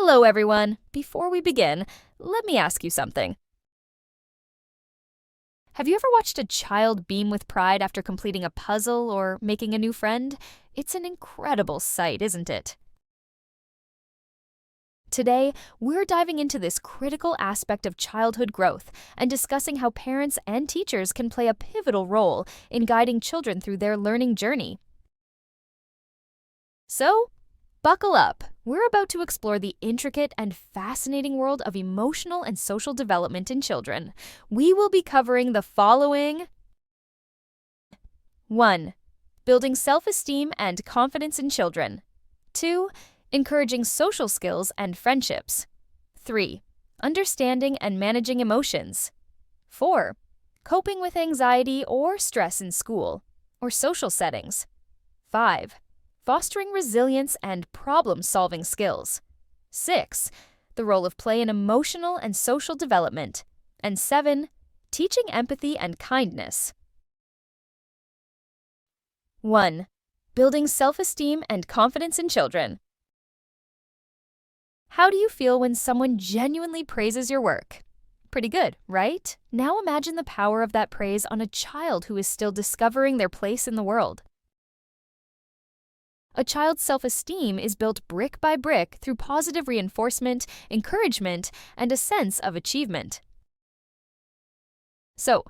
Hello, everyone. Before we begin, let me ask you something. Have you ever watched a child beam with pride after completing a puzzle or making a new friend? It's an incredible sight, isn't it? Today, we're diving into this critical aspect of childhood growth and discussing how parents and teachers can play a pivotal role in guiding children through their learning journey. So, buckle up. We're about to explore the intricate and fascinating world of emotional and social development in children. We will be covering the following: 1. Building self-esteem and confidence in children. 2. Encouraging social skills and friendships. 3. Understanding and managing emotions. 4. Coping with anxiety or stress in school or social settings. 5. Fostering resilience and problem-solving skills. 6. The role of play in emotional and social development. And 7. Teaching empathy and kindness. 1. Building self-esteem and confidence in children. How do you feel when someone genuinely praises your work? Pretty good, right? Now imagine the power of that praise on a child who is still discovering their place in the world. A child's self-esteem is built brick by brick through positive reinforcement, encouragement, and a sense of achievement. So,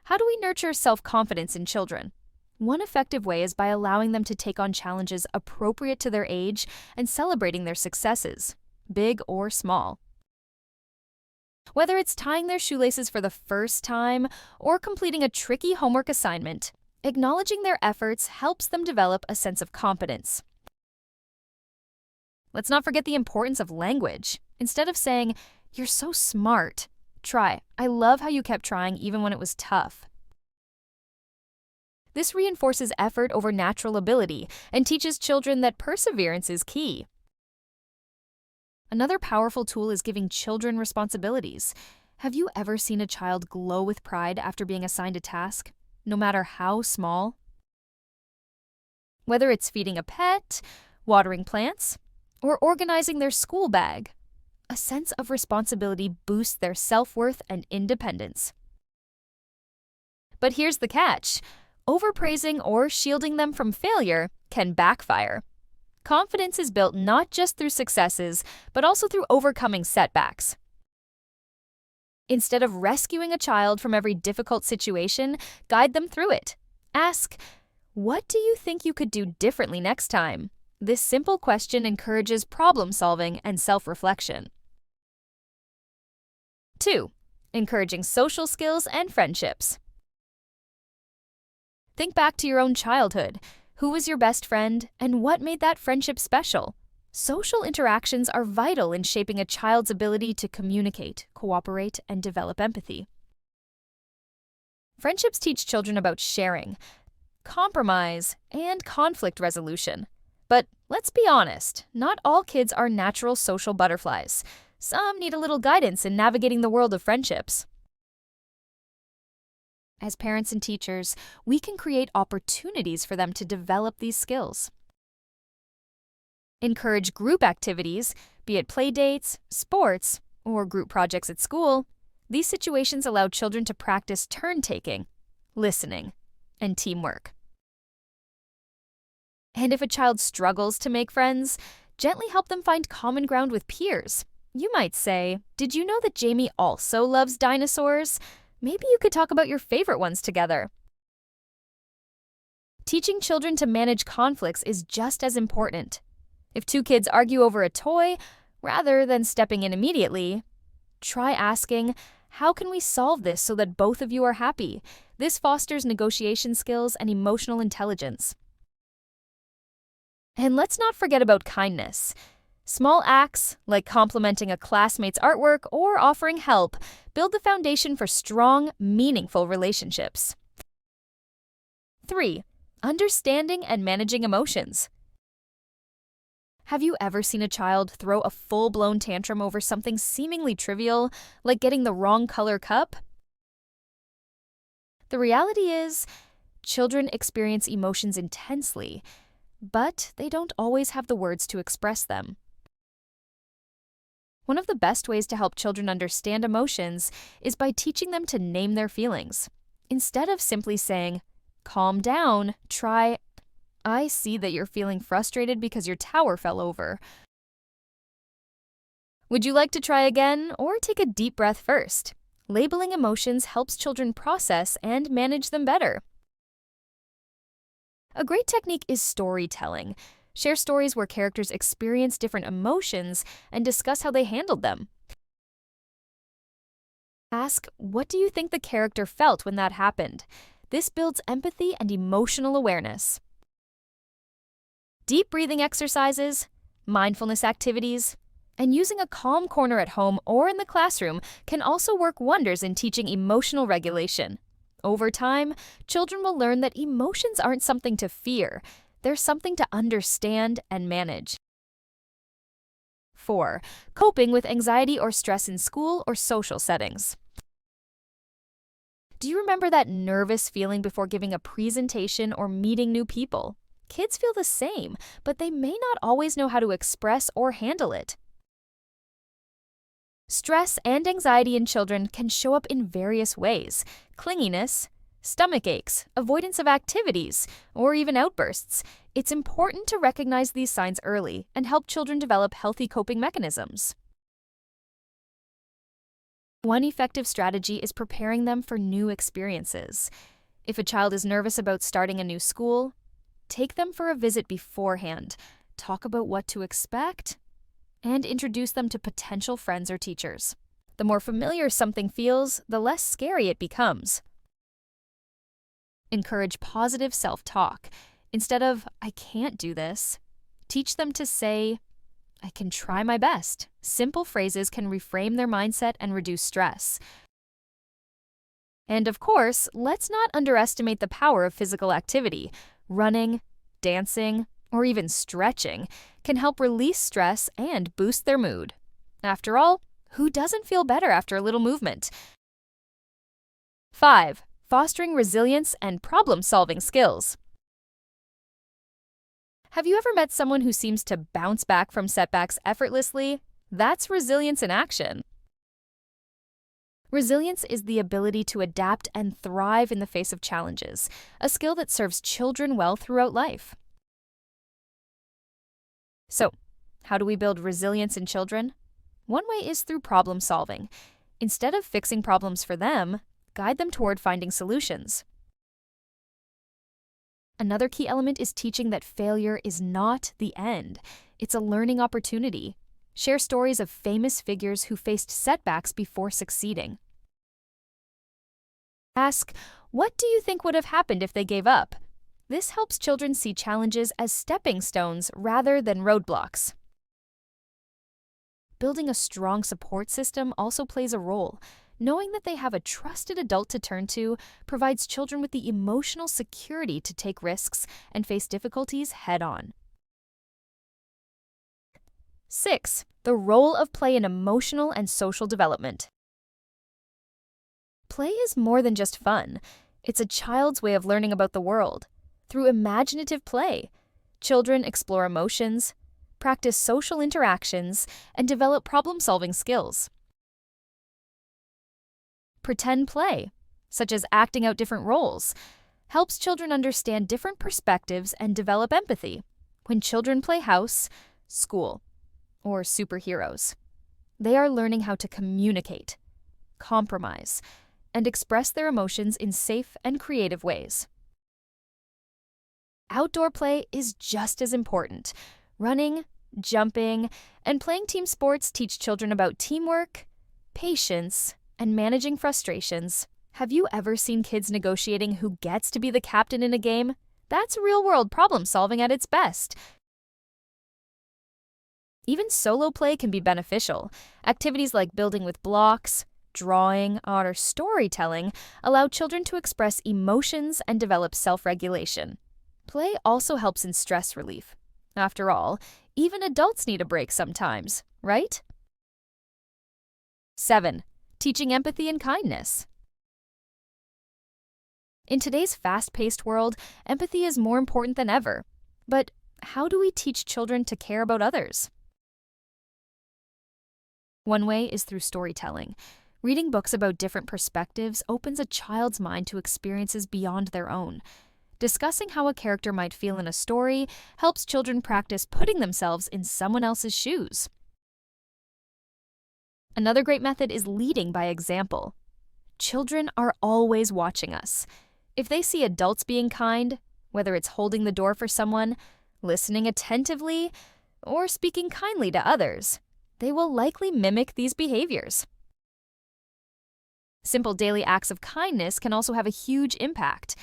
how do we nurture self-confidence in children? One effective way is by allowing them to take on challenges appropriate to their age and celebrating their successes, big or small. Whether it's tying their shoelaces for the first time or completing a tricky homework assignment, acknowledging their efforts helps them develop a sense of competence. Let's not forget the importance of language. Instead of saying, "You're so smart," try, "I love how you kept trying even when it was tough." This reinforces effort over natural ability and teaches children that perseverance is key. Another powerful tool is giving children responsibilities. Have you ever seen a child glow with pride after being assigned a task, no matter how small? Whether it's feeding a pet, watering plants, or organizing their school bag, a sense of responsibility boosts their self-worth and independence. But here's the catch: overpraising or shielding them from failure can backfire. Confidence is built not just through successes, but also through overcoming setbacks. Instead of rescuing a child from every difficult situation, guide them through it. Ask, "What do you think you could do differently next time?" This simple question encourages problem-solving and self-reflection. 2. Encouraging social skills and friendships. Think back to your own childhood. Who was your best friend, and what made that friendship special? Social interactions are vital in shaping a child's ability to communicate, cooperate, and develop empathy. Friendships teach children about sharing, compromise, and conflict resolution. But let's be honest, not all kids are natural social butterflies. Some need a little guidance in navigating the world of friendships. As parents and teachers, we can create opportunities for them to develop these skills. Encourage group activities, be it play dates, sports, or group projects at school. These situations allow children to practice turn-taking, listening, and teamwork. And if a child struggles to make friends, gently help them find common ground with peers. You might say, "Did you know that Jamie also loves dinosaurs? Maybe you could talk about your favorite ones together." Teaching children to manage conflicts is just as important. If two kids argue over a toy, rather than stepping in immediately, try asking, "How can we solve this so that both of you are happy?" This fosters negotiation skills and emotional intelligence. And let's not forget about kindness. Small acts, like complimenting a classmate's artwork or offering help, build the foundation for strong, meaningful relationships. 3. Understanding and managing emotions. Have you ever seen a child throw a full-blown tantrum over something seemingly trivial, like getting the wrong color cup? The reality is, children experience emotions intensely, but they don't always have the words to express them. One of the best ways to help children understand emotions is by teaching them to name their feelings. Instead of simply saying, "Calm down," try, "I see that you're feeling frustrated because your tower fell over. Would you like to try again, or take a deep breath first?" Labeling emotions helps children process and manage them better. A great technique is storytelling. Share stories where characters experience different emotions and discuss how they handled them. Ask, "What do you think the character felt when that happened?" This builds empathy and emotional awareness. Deep breathing exercises, mindfulness activities, and using a calm corner at home or in the classroom can also work wonders in teaching emotional regulation. Over time, children will learn that emotions aren't something to fear, they're something to understand and manage. 4. Coping with anxiety or stress in school or social settings. Do you remember that nervous feeling before giving a presentation or meeting new people? Kids feel the same, but they may not always know how to express or handle it. Stress and anxiety in children can show up in various ways: clinginess, stomach aches, avoidance of activities, or even outbursts. It's important to recognize these signs early and help children develop healthy coping mechanisms. One effective strategy is preparing them for new experiences. If a child is nervous about starting a new school, take them for a visit beforehand, talk about what to expect, and introduce them to potential friends or teachers. The more familiar something feels, the less scary it becomes. Encourage positive self-talk. Instead of, "I can't do this," teach them to say, "I can try my best." Simple phrases can reframe their mindset and reduce stress. And of course, let's not underestimate the power of physical activity. Running, dancing, or even stretching can help release stress and boost their mood. After all, who doesn't feel better after a little movement? 5. Fostering resilience and problem-solving skills. Have you ever met someone who seems to bounce back from setbacks effortlessly? That's resilience in action. Resilience is the ability to adapt and thrive in the face of challenges, a skill that serves children well throughout life. So, how do we build resilience in children? One way is through problem solving. Instead of fixing problems for them, guide them toward finding solutions. Another key element is teaching that failure is not the end. It's a learning opportunity. Share stories of famous figures who faced setbacks before succeeding. Ask, "What do you think would have happened if they gave up?" This helps children see challenges as stepping stones rather than roadblocks. Building a strong support system also plays a role. Knowing that they have a trusted adult to turn to provides children with the emotional security to take risks and face difficulties head-on. 6. The role of play in emotional and social development. Play is more than just fun. It's a child's way of learning about the world. Through imaginative play, children explore emotions, practice social interactions, and develop problem-solving skills. Pretend play, such as acting out different roles, helps children understand different perspectives and develop empathy. When children play house, school, or superheroes, they are learning how to communicate, compromise, and express their emotions in safe and creative ways. Outdoor play is just as important. Running, jumping, and playing team sports teach children about teamwork, patience, and managing frustrations. Have you ever seen kids negotiating who gets to be the captain in a game? That's real-world problem-solving at its best. Even solo play can be beneficial. Activities like building with blocks, drawing, or storytelling allow children to express emotions and develop self-regulation. Play also helps in stress relief. After all, even adults need a break sometimes, right? 7. Teaching empathy and kindness. In today's fast-paced world, empathy is more important than ever. But how do we teach children to care about others? One way is through storytelling. Reading books about different perspectives opens a child's mind to experiences beyond their own. Discussing how a character might feel in a story helps children practice putting themselves in someone else's shoes. Another great method is leading by example. Children are always watching us. If they see adults being kind, whether it's holding the door for someone, listening attentively, or speaking kindly to others, they will likely mimic these behaviors. Simple daily acts of kindness can also have a huge impact.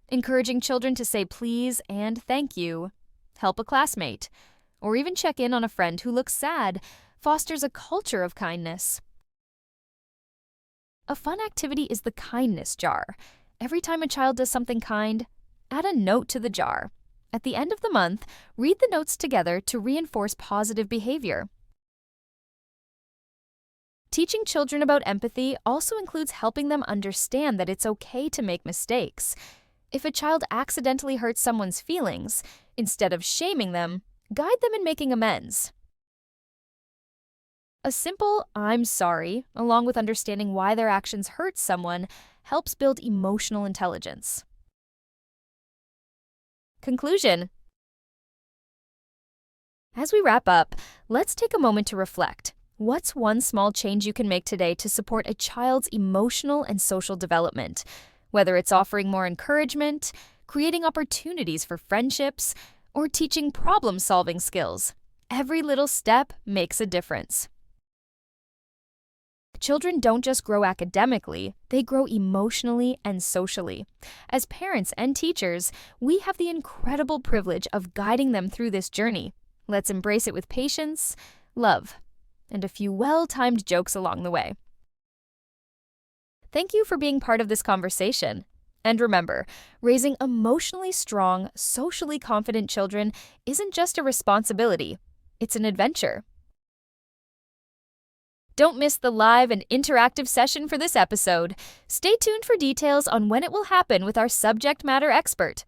Encouraging children to say please and thank you, help a classmate, or even check in on a friend who looks sad fosters a culture of kindness. A fun activity is the kindness jar. Every time a child does something kind, add a note to the jar. At the end of the month, read the notes together to reinforce positive behavior. Teaching children about empathy also includes helping them understand that it's okay to make mistakes. If a child accidentally hurts someone's feelings, instead of shaming them, guide them in making amends. A simple "I'm sorry," along with understanding why their actions hurt someone, helps build emotional intelligence. Conclusion. As we wrap up, let's take a moment to reflect. What's one small change you can make today to support a child's emotional and social development? Whether it's offering more encouragement, creating opportunities for friendships, or teaching problem-solving skills, every little step makes a difference. Children don't just grow academically, they grow emotionally and socially. As parents and teachers, we have the incredible privilege of guiding them through this journey. Let's embrace it with patience, love, and a few well-timed jokes along the way. Thank you for being part of this conversation. And remember, raising emotionally strong, socially confident children isn't just a responsibility, it's an adventure. Don't miss the live and interactive session for this episode. Stay tuned for details on when it will happen with our subject matter expert.